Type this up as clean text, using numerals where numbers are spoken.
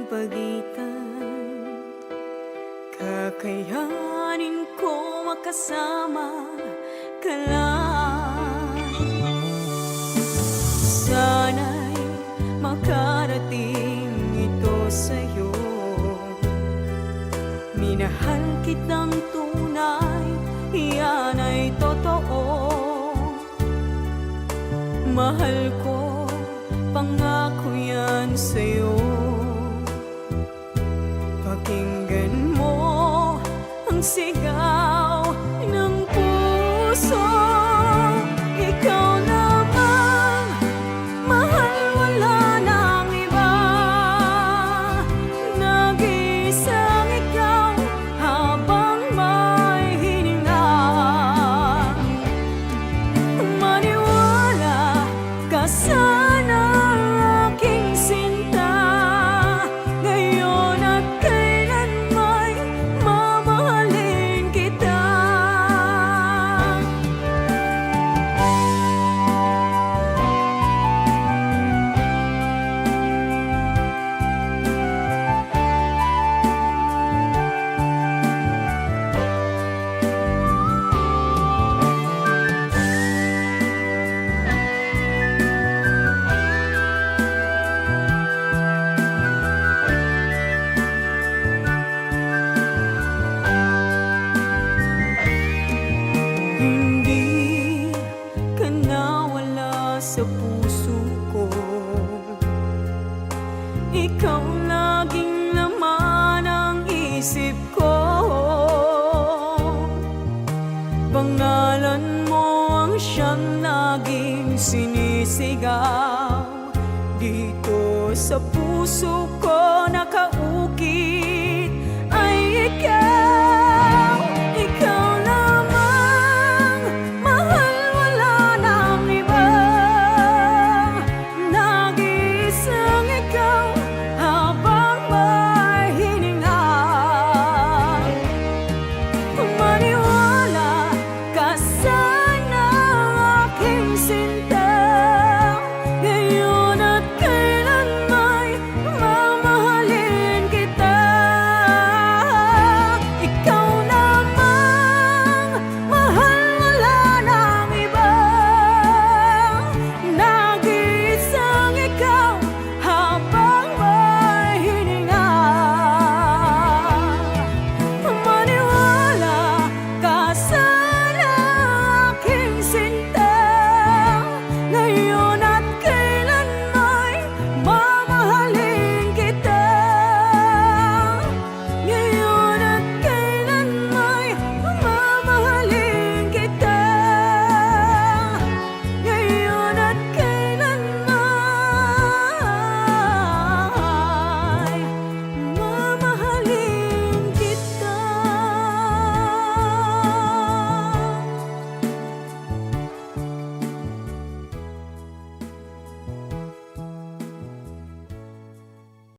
pagitan. Kakayanin ko makasama ka lang. Sana'y makarating ito sa'yo. Minahal kitang tunay, iyan ay totoo. Mahal ko, pangako yan sa'yo. Pakinggan mo ang sigaw ng puso. Ikaw lamang, mahal, wala nang iba. Nag-iisang ikaw habang may hininga. Maniwala ka sana, aking sinta. Ngayon at kailan may mamahalin kita. Hindi ka nawala sa puso ko. Ikaw laging laman ang isip ko. Pangalan mo ang siyang laging sinisigaw. Dito sa puso ko nakaukit ay ikaw.